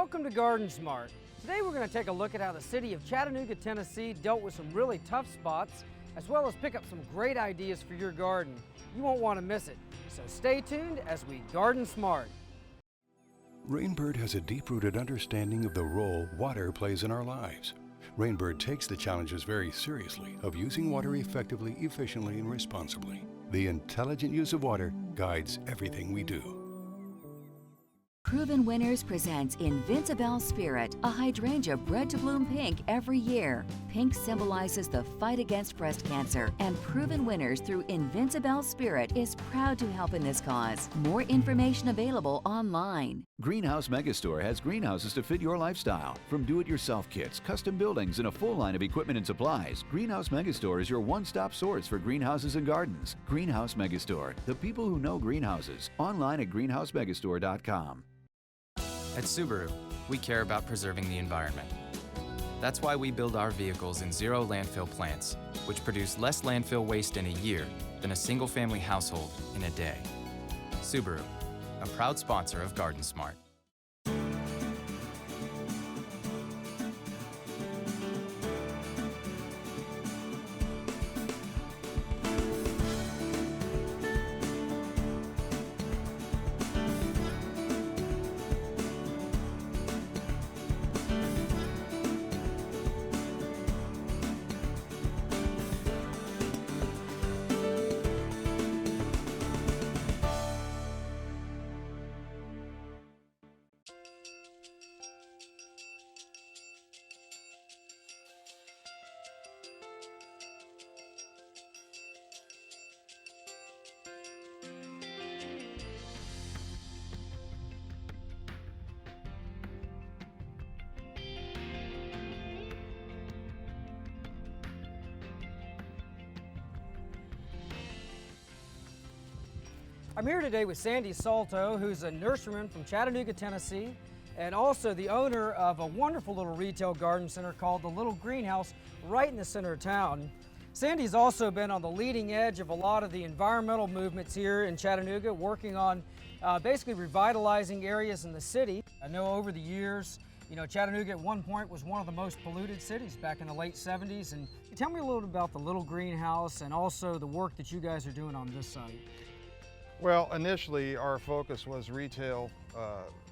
Welcome to GardenSMART. Today we're going to take a look at how the city of Chattanooga, Tennessee dealt with some really tough spots, as well as pick up some great ideas for your garden. You won't want to miss it, so stay tuned as we GardenSMART. Rainbird has a deep-rooted understanding of the role water plays in our lives. Rainbird takes the challenges very seriously of using water effectively, efficiently, and responsibly. The intelligent use of water guides everything we do. Proven Winners presents Invincible Spirit, a hydrangea bred to bloom pink every year. Pink symbolizes the fight against breast cancer, and Proven Winners through Invincible Spirit is proud to help in this cause. More information available online. Greenhouse Megastore has greenhouses to fit your lifestyle. From do-it-yourself kits, custom buildings, and a full line of equipment and supplies, Greenhouse Megastore is your one-stop source for greenhouses and gardens. Greenhouse Megastore, the people who know greenhouses. Online at greenhousemegastore.com. At Subaru, we care about preserving the environment. That's why we build our vehicles in zero landfill plants, which produce less landfill waste in a year than a single-family household in a day. Subaru, a proud sponsor of GardenSMART. I'm here today with Sandy Salto, who's a nurseryman from Chattanooga, Tennessee, and also the owner of a wonderful little retail garden center called the Little Greenhouse right in the center of town. Sandy's also been on the leading edge of a lot of the environmental movements here in Chattanooga, working on basically revitalizing areas in the city. I know over the years, Chattanooga at one point was one of the most polluted cities back in the late 70s. And tell me a little bit about the Little Greenhouse and also the work that you guys are doing on this site. Well, initially our focus was retail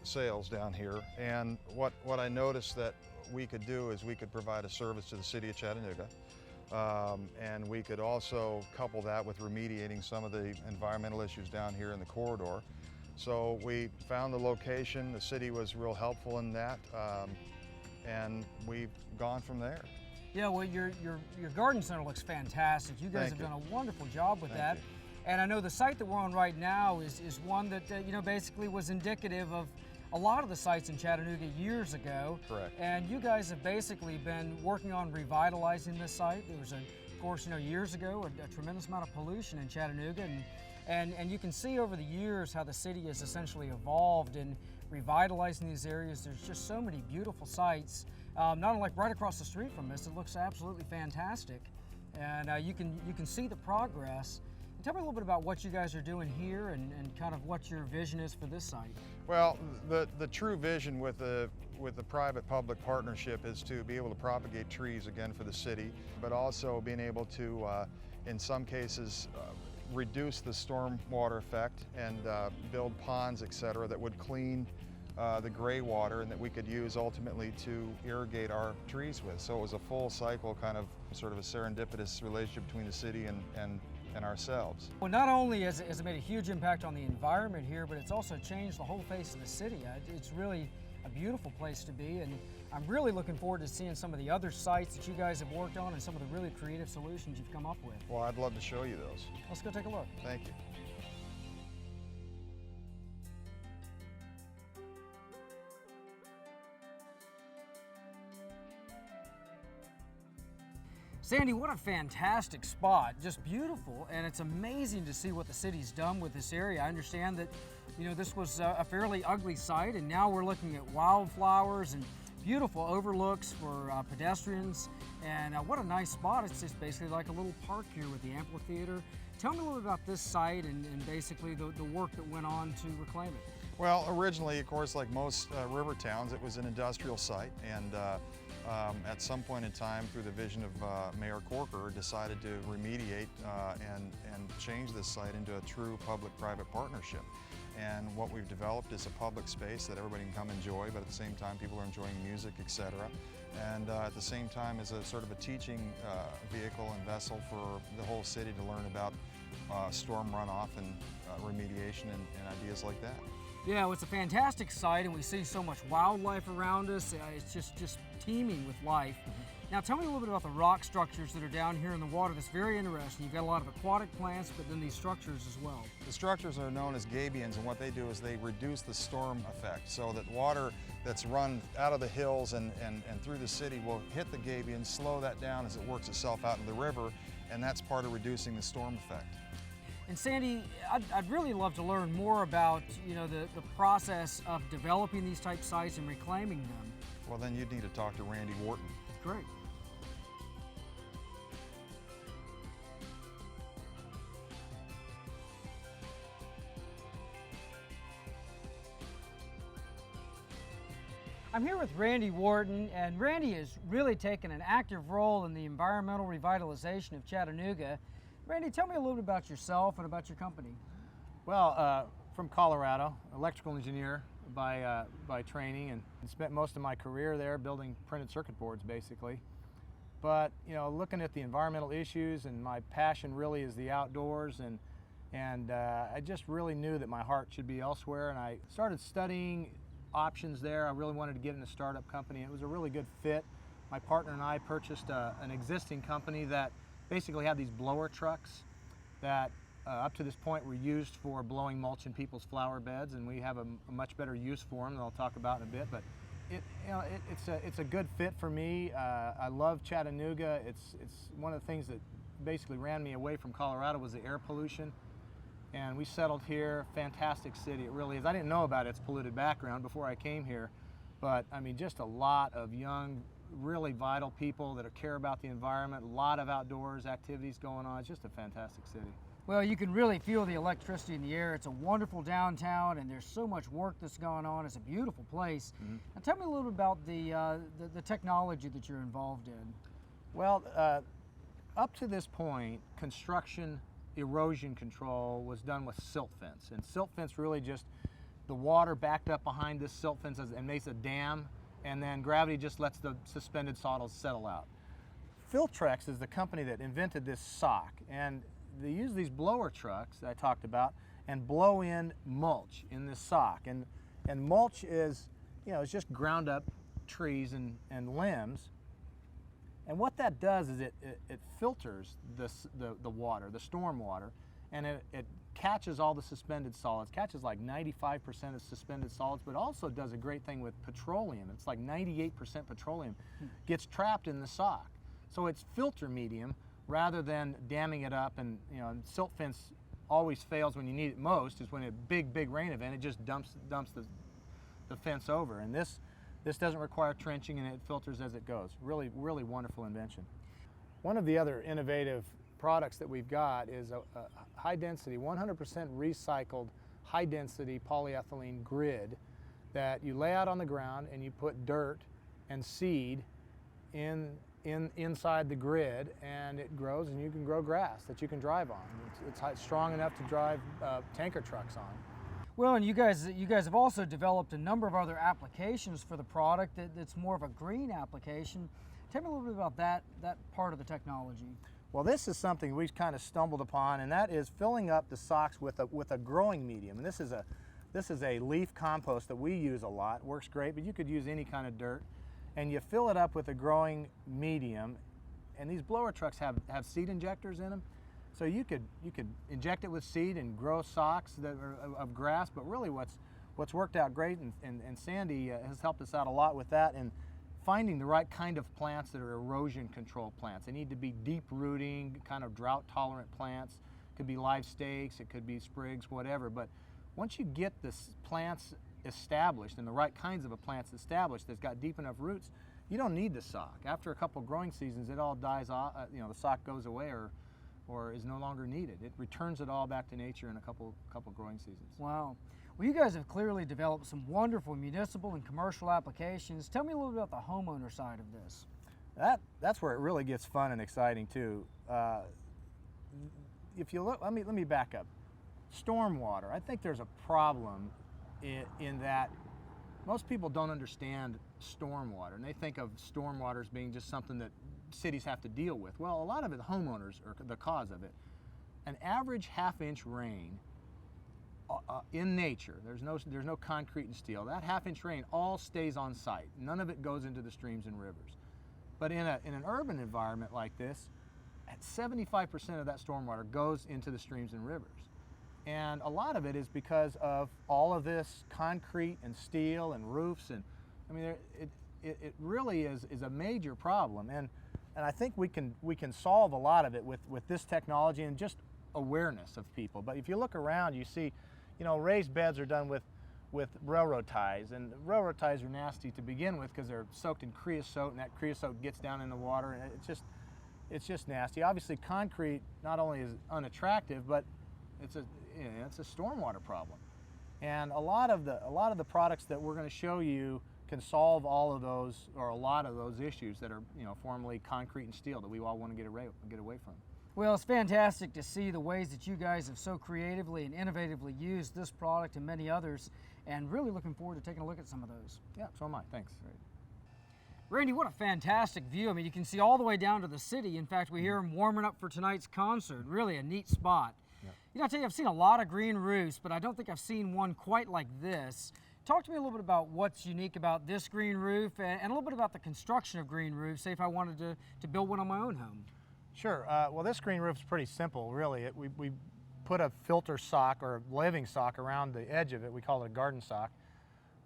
sales down here, and what I noticed that we could do is we could provide a service to the city of Chattanooga, and we could also couple that with remediating some of the environmental issues down here in the corridor. So we found the location, the city was real helpful in that, and we've gone from there. Yeah, well, your garden center looks fantastic. You guys have done a wonderful job with that. And I know the site that we're on right now is one that basically was indicative of a lot of the sites in Chattanooga years ago. Correct. And you guys have basically been working on revitalizing this site. There was, of course, years ago, a tremendous amount of pollution in Chattanooga, and you can see over the years how the city has essentially evolved in revitalizing these areas. There's just so many beautiful sites. Not only right across the street from us, it looks absolutely fantastic, and you can see the progress. Tell me a little bit about what you guys are doing here and kind of what your vision is for this site. Well, the true vision with the private-public partnership is to be able to propagate trees again for the city, but also being able to, in some cases, reduce the stormwater effect and build ponds, etc., that would clean the gray water and that we could use ultimately to irrigate our trees with. So it was a full cycle, kind of sort of a serendipitous relationship between the city and ourselves. Well, not only has it made a huge impact on the environment here, but it's also changed the whole face of the city. It's really a beautiful place to be, and I'm really looking forward to seeing some of the other sites that you guys have worked on and some of the really creative solutions you've come up with. Well, I'd love to show you those. Let's go take a look. Thank you. Sandy, what a fantastic spot, just beautiful, and it's amazing to see what the city's done with this area. I understand that, this was a fairly ugly site, and now we're looking at wildflowers and beautiful overlooks for pedestrians, and what a nice spot. It's just basically like a little park here with the amphitheater. Tell me a little bit about this site and basically the work that went on to reclaim it. Well, originally, of course, like most river towns, it was an industrial site, and at some point in time, through the vision of Mayor Corker, decided to remediate and change this site into a true public-private partnership. And what we've developed is a public space that everybody can come enjoy, but at the same time, people are enjoying music, etc. And at the same time, is a sort of a teaching vehicle and vessel for the whole city to learn about storm runoff and remediation and ideas like that. Yeah, well, it's a fantastic site, and we see so much wildlife around us. It's just teeming with life. Now, tell me a little bit about the rock structures that are down here in the water. That's very interesting. You've got a lot of aquatic plants, but then these structures as well. The structures are known as gabions, and what they do is they reduce the storm effect, so that water that's run out of the hills and through the city will hit the gabions, slow that down as it works itself out into the river, and that's part of reducing the storm effect. And Sandy, I'd really love to learn more about, you know, the process of developing these type sites and reclaiming them. Well, then you'd need to talk to Randy Wharton. Great. I'm here with Randy Wharton, and Randy has really taken an active role in the environmental revitalization of Chattanooga. Randy, tell me a little bit about yourself and about your company. Well, from Colorado, electrical engineer by training, and spent most of my career there building printed circuit boards, basically. But you know, looking at the environmental issues, and my passion really is the outdoors, and I just really knew that my heart should be elsewhere, and I started studying options there. I really wanted to get in a startup company. It was a really good fit. My partner and I purchased an existing company that basically had these blower trucks that up to this point were used for blowing mulch in people's flower beds, and we have a much better use for them that I'll talk about in a bit. But it's a good fit for me. I love Chattanooga. It's one of the things that basically ran me away from Colorado was the air pollution, and we settled here. Fantastic city, it really is. I didn't know about its polluted background before I came here, but I mean, just a lot of young, really vital people that care about the environment, a lot of outdoors activities going on. It's just a fantastic city. Well, you can really feel the electricity in the air. It's a wonderful downtown, and there's so much work that's going on. It's a beautiful place. Now, tell me a little bit about the technology that you're involved in. Well, up to this point, construction erosion control was done with silt fence, and silt fence really just the water backed up behind this silt fence and makes a dam, and then gravity just lets the suspended solids settle out. Filtrex is the company that invented this sock, and they use these blower trucks that I talked about and blow in mulch in this sock. And mulch is, you know, it's just ground up trees and limbs. And what that does is it filters the water, the storm water, and it catches all the suspended solids, catches like 95% of suspended solids, but also does a great thing with petroleum. It's like 98% petroleum gets trapped in the sock. So it's filter medium rather than damming it up. And you know, silt fence always fails when you need it most, is when a big rain event, it just dumps the fence over. And this doesn't require trenching, and it filters as it goes. Really wonderful invention. One of the other innovative products that we've got is a high density, 100% recycled high density polyethylene grid that you lay out on the ground, and you put dirt and seed inside the grid, and it grows, and you can grow grass that you can drive on. It's strong enough to drive tanker trucks on. Well, and you guys have also developed a number of other applications for the product that's more of a green application. Tell me a little bit about that part of the technology. Well, this is something we've kind of stumbled upon, and that is filling up the socks with a growing medium. And this is a leaf compost that we use a lot. Works great, but you could use any kind of dirt. And you fill it up with a growing medium, and these blower trucks have seed injectors in them. So you could inject it with seed and grow socks that are of grass. But really what's worked out great, and Sandy has helped us out a lot with that, and finding the right kind of plants that are erosion control plants. They need to be deep rooting, kind of drought tolerant plants. It could be live stakes, it could be sprigs, whatever. But once you get the plants established and the right kinds of plants established that's got deep enough roots, you don't need the sock. After a couple growing seasons, it all dies off. You know, the sock goes away or is no longer needed. It returns it all back to nature in a couple growing seasons. Wow. Well, you guys have clearly developed some wonderful municipal and commercial applications. Tell me a little bit about the homeowner side of this. That's where it really gets fun and exciting too. If you look, let me back up. Stormwater. I think there's a problem in that most people don't understand stormwater, and they think of stormwater as being just something that cities have to deal with. Well, a lot of it, homeowners are the cause of it. An average half-inch rain in nature, there's no concrete and steel. That half-inch rain all stays on site. None of it goes into the streams and rivers. But in an urban environment like this, 75% of that stormwater goes into the streams and rivers. And a lot of it is because of all of this concrete and steel and roofs, and I mean, it really is a major problem. And I think we can solve a lot of it with this technology and just awareness of people. But if you look around, you see, raised beds are done with railroad ties, and railroad ties are nasty to begin with because they're soaked in creosote, and that creosote gets down in the water, and it's just nasty. Obviously, concrete not only is unattractive, but it's a stormwater problem. And a lot of the products that we're going to show you can solve all of those, or a lot of those issues that are formerly concrete and steel that we all want to get away from. Well, it's fantastic to see the ways that you guys have so creatively and innovatively used this product and many others, and really looking forward to taking a look at some of those. Yeah, so am I. Thanks. Randy, what a fantastic view. I mean, you can see all the way down to the city. In fact, we hear them warming up for tonight's concert. Really a neat spot. Yeah. I tell you, I've seen a lot of green roofs, but I don't think I've seen one quite like this. Talk to me a little bit about what's unique about this green roof and a little bit about the construction of green roofs, say if I wanted to build one on my own home. Sure. Well, this green roof is pretty simple, really. We put a filter sock or living sock around the edge of it. We call it a garden sock,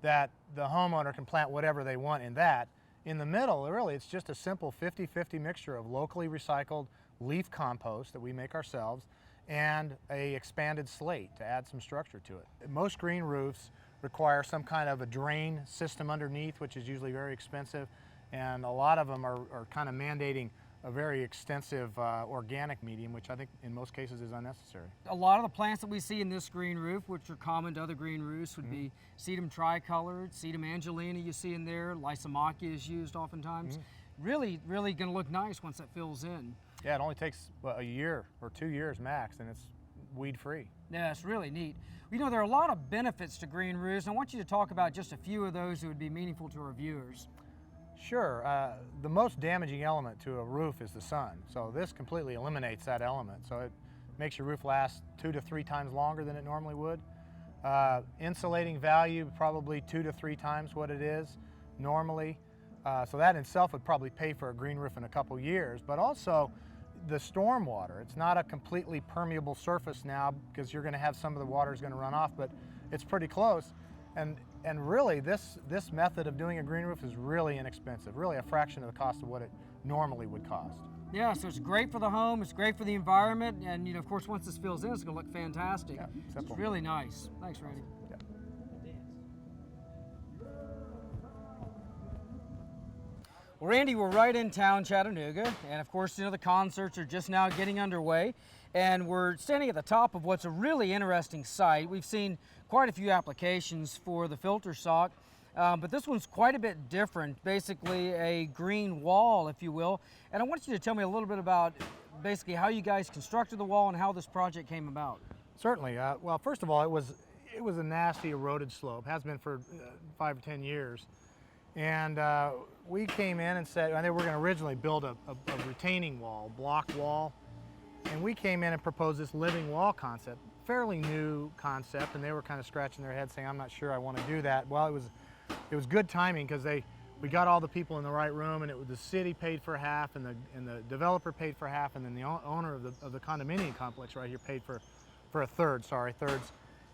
that the homeowner can plant whatever they want in that. In the middle, really, it's just a simple 50-50 mixture of locally recycled leaf compost that we make ourselves and a expanded slate to add some structure to it. Most green roofs require some kind of a drain system underneath, which is usually very expensive, and a lot of them are kind of mandating a very extensive organic medium, which I think in most cases is unnecessary. A lot of the plants that we see in this green roof, which are common to other green roofs, would be sedum tricolored, sedum angelina you see in there, lysomachia is used oftentimes. Really, really going to look nice once that fills in. Yeah, it only takes a year or 2 years max, and it's weed free. Yeah, it's really neat. There are a lot of benefits to green roofs, and I want you to talk about just a few of those that would be meaningful to our viewers. Sure. The most damaging element to a roof is the sun. So this completely eliminates that element. So it makes your roof last 2 to 3 times longer than it normally would. Insulating value, probably 2 to 3 times what it is normally. So that in itself would probably pay for a green roof in a couple years. But also the storm water. It's not a completely permeable surface now because you're going to have some of the water is going to run off, but it's pretty close. And really, this method of doing a green roof is really inexpensive, really a fraction of the cost of what it normally would cost. Yeah, so it's great for the home, it's great for the environment, and of course, once this fills in, it's going to look fantastic. Yeah, simple. It's really nice. Thanks, Randy. Yeah. Well, Randy, we're right in town, Chattanooga, and of course, the concerts are just now getting underway, and we're standing at the top of what's a really interesting site. We've seen quite a few applications for the filter sock, but this one's quite a bit different, basically a green wall, if you will. And I want you to tell me a little bit about basically how you guys constructed the wall and how this project came about. Certainly. Well, first of all, it was a nasty eroded slope, has been for 5 or 10 years. And we came in and said, they were going to originally build a retaining wall, block wall, and we came in and proposed this living wall concept. Fairly new concept, and they were kind of scratching their heads saying, I'm not sure I want to do that. Well, it was good timing because we got all the people in the right room, and the city paid for half, and the developer paid for half, and then the owner of the condominium complex right here paid for a third, thirds.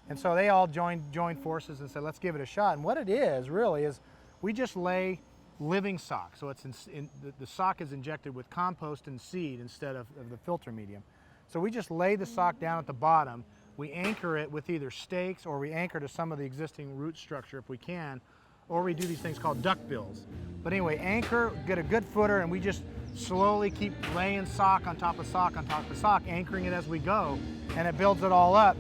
And so they all joined forces and said, let's give it a shot. And what it is really is we just lay living sock. So it's the sock is injected with compost and seed instead of the filter medium. So we just lay the sock down at the bottom. We anchor it with either stakes, or we anchor to some of the existing root structure if we can, or we do these things called duck bills. But anyway, anchor, get a good footer, and we just slowly keep laying sock on top of sock on top of sock, anchoring it as we go, and it builds it all up.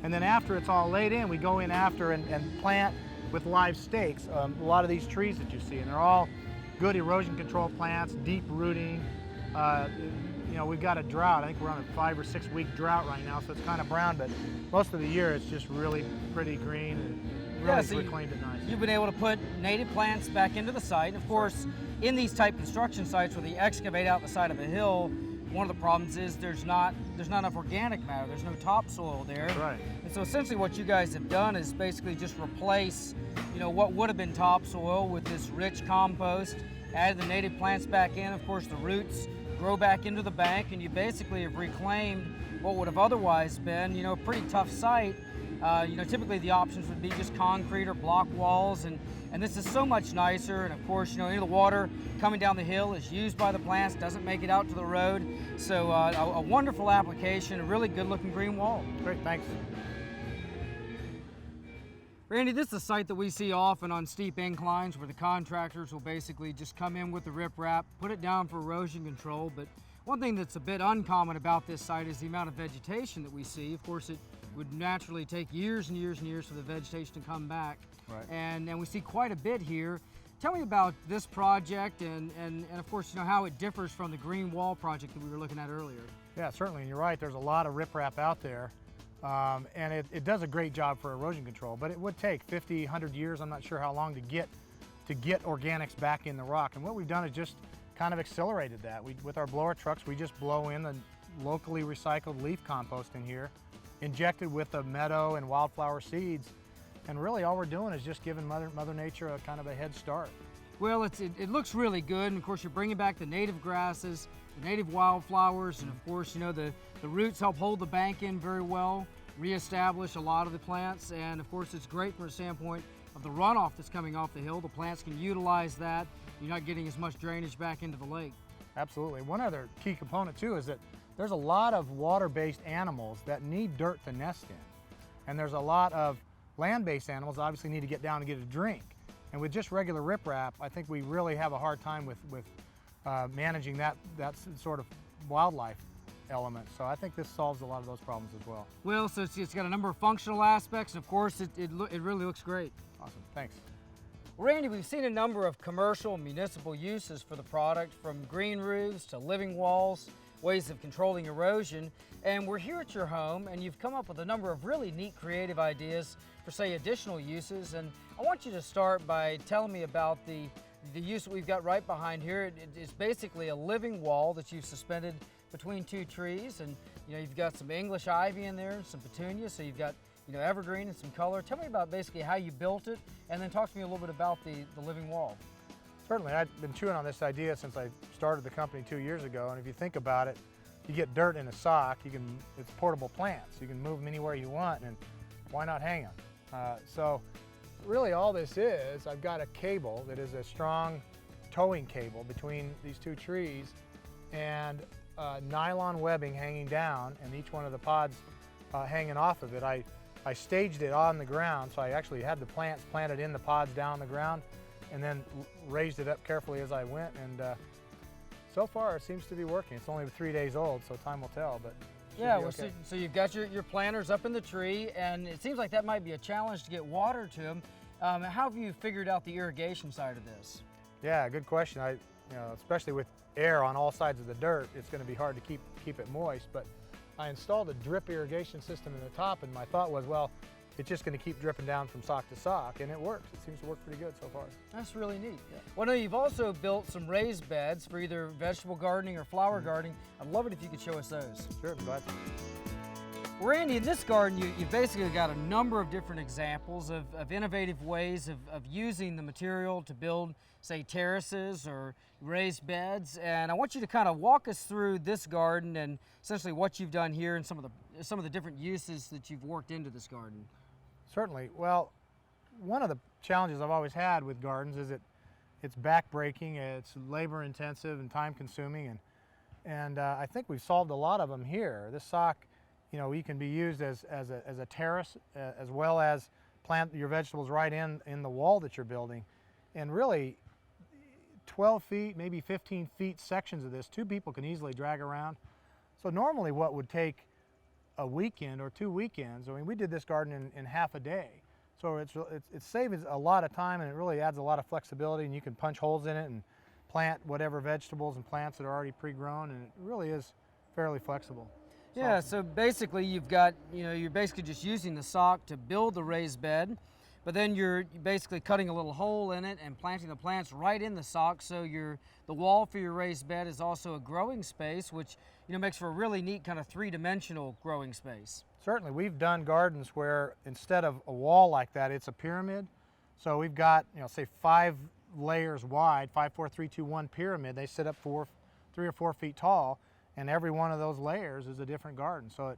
And then after it's all laid in, we go in after and plant with live stakes a lot of these trees that you see, and they're all good erosion control plants, deep rooting. You know, we've got a drought. I think we're on a 5 or 6 week drought right now, so it's kind of brown, but most of the year it's just really pretty green and really so reclaimed it nice. You've been able to put native plants back into the site. And of course, in these type construction sites where they excavate out the side of a hill, one of the problems is there's not enough organic matter. There's no topsoil there. That's right. And so essentially what you guys have done is basically just replace, you know, what would have been topsoil with this rich compost, added the native plants back in. Of course, the roots grow back into the bank, and you basically have reclaimed what would have otherwise been, you know, a pretty tough site. You know, typically the options would be just concrete or block walls, and this is so much nicer. And of course, you know, any of the water coming down the hill is used by the plants, doesn't make it out to the road. So a wonderful application, a really good looking green wall. Great, thanks. Randy, this is a site that we see often on steep inclines where the contractors will basically just come in with the riprap, put it down for erosion control. But one thing that's a bit uncommon about this site is the amount of vegetation that we see. Of course, it would naturally take years and years and years for the vegetation to come back. Right. And we see quite a bit here. Tell me about this project and of course, you know, how it differs from the green wall project that we were looking at earlier. Yeah, certainly, and you're right, there's a lot of riprap out there. And it does a great job for erosion control, but it would take 50, 100 years, I'm not sure how long, to get organics back in the rock. And what we've done is just kind of accelerated that. With our blower trucks, we just blow in the locally recycled leaf compost in here, injected with the meadow and wildflower seeds. And really all we're doing is just giving Mother Nature a kind of a head start. Well, it looks really good, and of course you're bringing back the native grasses, the native wildflowers, and of course, you know, the roots help hold the bank in very well, reestablish a lot of the plants, and of course it's great from a standpoint of the runoff that's coming off the hill. The plants can utilize that. You're not getting as much drainage back into the lake. Absolutely. One other key component too is that there's a lot of water-based animals that need dirt to nest in, and there's a lot of land-based animals that obviously need to get down and get a drink. And with just regular riprap, I think we really have a hard time with managing that sort of wildlife element. So I think this solves a lot of those problems as well. Well, so it's got a number of functional aspects, and of course it really looks great. Awesome, thanks. Well, Randy, we've seen a number of commercial and municipal uses for the product, from green roofs to living walls, ways of controlling erosion. And we're here at your home, and you've come up with a number of really neat creative ideas for, say, additional uses. And I want you to start by telling me about the use that we've got right behind here. It's basically a living wall that you've suspended between two trees, and you know, you've got some English ivy in there, some petunias, so you've got, you know, evergreen and some color. Tell me about basically how you built it, and then talk to me a little bit about the living wall. Certainly, I've been chewing on this idea since I started the company 2 years ago, and if you think about it, you get dirt in a sock, it's portable plants. You can move them anywhere you want, and why not hang them? So really all this is, I've got a cable that is a strong towing cable between these two trees, and nylon webbing hanging down, and each one of the pods hanging off of it. I staged it on the ground, so I actually had the plants planted in the pods down on the ground, and then raised it up carefully as I went, and so far it seems to be working. It's only 3 days old, so time will tell, but yeah, well, okay. so you've got your planters up in the tree, and it seems like that might be a challenge to get water to them. How have you figured out the irrigation side of this? Yeah, good question. Especially with air on all sides of the dirt, it's going to be hard to keep it moist, but I installed a drip irrigation system in the top, and my thought was, well, it's just going to keep dripping down from sock to sock, and it works. It seems to work pretty good so far. That's really neat. Yeah. Well, now you've also built some raised beds for either vegetable gardening or flower gardening. I'd love it if you could show us those. Sure, I'm glad to. Well, Randy, in this garden, you've basically got a number of different examples of innovative ways of using the material to build, say, terraces or raised beds. And I want you to kind of walk us through this garden and essentially what you've done here and some of the different uses that you've worked into this garden. Certainly. Well, one of the challenges I've always had with gardens is it's back-breaking, it's labor-intensive and time-consuming, and I think we've solved a lot of them here. This sock, you know, you can be used as a terrace, as well as plant your vegetables right in the wall that you're building. And really, 12 feet, maybe 15 feet sections of this, two people can easily drag around. So normally what would take a weekend or 2 weekends. I mean, we did this garden in half a day. So it saves a lot of time, and it really adds a lot of flexibility, and you can punch holes in it and plant whatever vegetables and plants that are already pre-grown, and it really is fairly flexible. Yeah, so basically you've got, you're basically just using the sock to build the raised bed, but then you're basically cutting a little hole in it and planting the plants right in the sock, so the wall for your raised bed is also a growing space, which makes for a really neat kind of three-dimensional growing space. Certainly, we've done gardens where instead of a wall like that, it's a pyramid. So we've got, say 5 layers wide, 5, 4, 3, 2, 1 pyramid. They sit up 3 or 4 feet tall, and every one of those layers is a different garden. So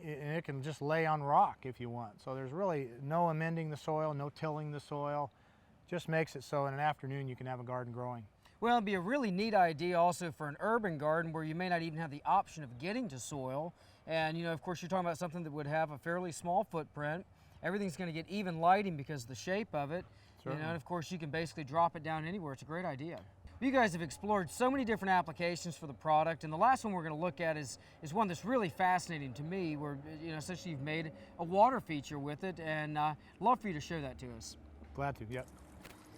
it can just lay on rock if you want. So there's really no amending the soil, no tilling the soil. Just makes it so in an afternoon you can have a garden growing. Well, it'd be a really neat idea also for an urban garden where you may not even have the option of getting to soil. And of course, you're talking about something that would have a fairly small footprint. Everything's going to get even lighting because of the shape of it. Certainly. And of course, you can basically drop it down anywhere. It's a great idea. You guys have explored so many different applications for the product, and the last one we're going to look at is one that's really fascinating to me, where essentially you've made a water feature with it, and I'd love for you to show that to us. Glad to, yep.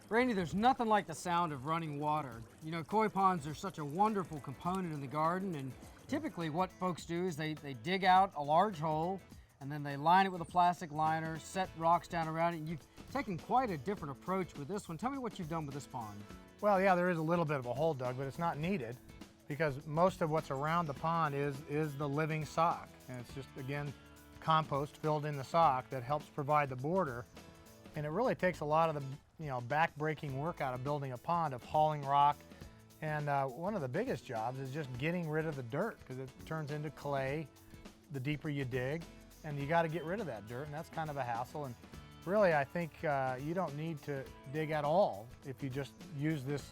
Randy, there's nothing like the sound of running water. Koi ponds are such a wonderful component in the garden, and typically what folks do is they dig out a large hole, and then they line it with a plastic liner, set rocks down around it, and you've taken quite a different approach with this one. Tell me what you've done with this pond. Well, yeah, there is a little bit of a hole dug, but it's not needed because most of what's around the pond is the living sock. And it's just, again, compost filled in the sock that helps provide the border. And it really takes a lot of the back-breaking work out of building a pond, of hauling rock. And one of the biggest jobs is just getting rid of the dirt, because it turns into clay the deeper you dig, and you got to get rid of that dirt, and that's kind of a hassle. And really, I think you don't need to dig at all if you just use this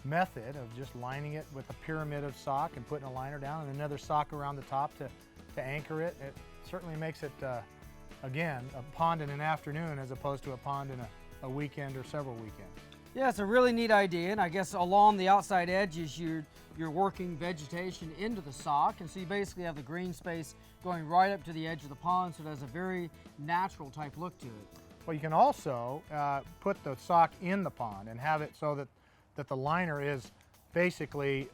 method of just lining it with a pyramid of sock and putting a liner down and another sock around the top to anchor it. It certainly makes it, again, a pond in an afternoon as opposed to a pond in a weekend or several weekends. Yeah, it's a really neat idea, and I guess along the outside edges you're working vegetation into the sock, and so you basically have the green space going right up to the edge of the pond, so it has a very natural type look to it. Well, you can also put the sock in the pond and have it so that the liner is basically,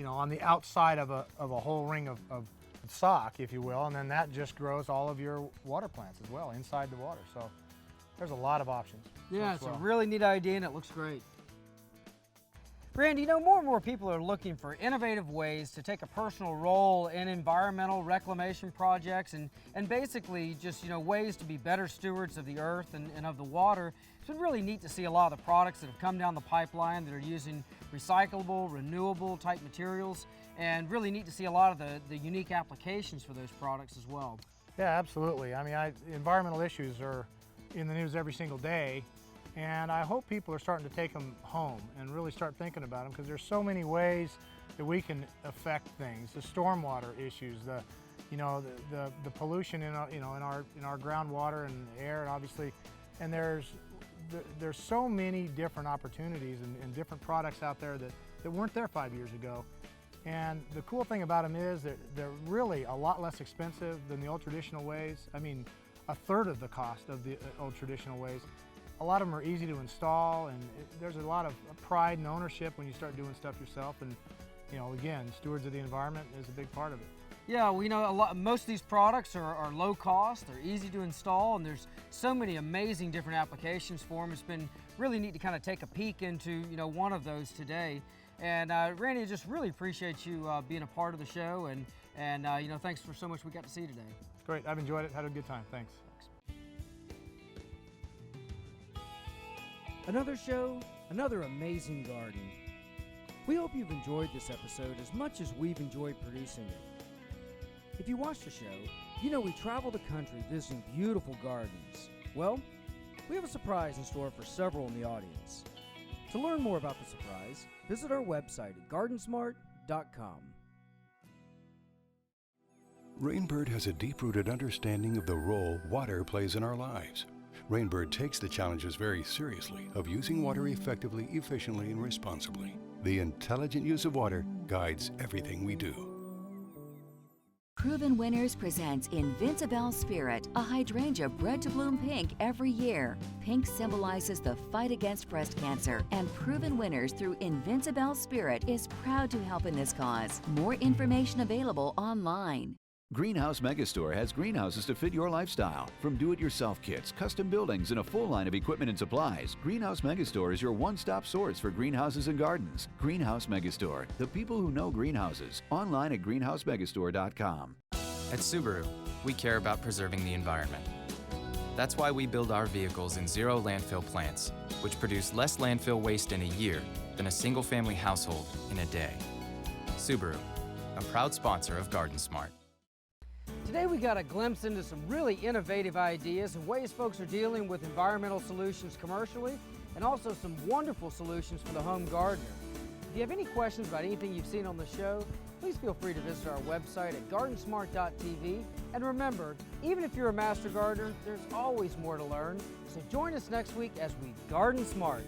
on the outside of a whole ring of sock, if you will, and then that just grows all of your water plants as well inside the water. So there's a lot of options. Yeah, it's a really neat idea, and it looks great. Randy, more and more people are looking for innovative ways to take a personal role in environmental reclamation projects and basically just, ways to be better stewards of the earth and of the water. It's been really neat to see a lot of the products that have come down the pipeline that are using recyclable, renewable type materials, and really neat to see a lot of the unique applications for those products as well. Yeah, absolutely. I mean, environmental issues are in the news every single day. And I hope people are starting to take them home and really start thinking about them, because there's so many ways that we can affect things. The stormwater issues, the pollution in our groundwater and air, and obviously, and there's so many different opportunities and different products out there that weren't there 5 years ago. And the cool thing about them is that they're really a lot less expensive than the old traditional ways. I mean, a third of the cost of the old traditional ways. A lot of them are easy to install, and there's a lot of pride and ownership when you start doing stuff yourself. And again, stewards of the environment is a big part of it. Yeah, most of these products are low cost, they're easy to install, and there's so many amazing different applications for them. It's been really neat to kind of take a peek into one of those today. And Randy, I just really appreciate you being a part of the show, and thanks for so much we got to see today. Great, I've enjoyed it, had a good time, thanks. Another show, another amazing garden. We hope you've enjoyed this episode as much as we've enjoyed producing it. If you watch the show, we travel the country visiting beautiful gardens. Well, we have a surprise in store for several in the audience. To learn more about the surprise, visit our website at GardenSMART.com. Rainbird has a deep-rooted understanding of the role water plays in our lives. Rainbird takes the challenges very seriously of using water effectively, efficiently, and responsibly. The intelligent use of water guides everything we do. Proven Winners presents Invincible Spirit, a hydrangea bred to bloom pink every year. Pink symbolizes the fight against breast cancer, and Proven Winners through Invincible Spirit is proud to help in this cause. More information available online. Greenhouse Megastore has greenhouses to fit your lifestyle. From do-it-yourself kits, custom buildings, and a full line of equipment and supplies, Greenhouse Megastore is your one-stop source for greenhouses and gardens. Greenhouse Megastore, the people who know greenhouses. Online at greenhousemegastore.com. At Subaru, we care about preserving the environment. That's why we build our vehicles in zero landfill plants, which produce less landfill waste in a year than a single-family household in a day. Subaru, a proud sponsor of GardenSMART. Today we got a glimpse into some really innovative ideas and ways folks are dealing with environmental solutions commercially, and also some wonderful solutions for the home gardener. If you have any questions about anything you've seen on the show, please feel free to visit our website at GardenSMART.tv. And remember, even if you're a master gardener, there's always more to learn. So join us next week as we garden smart.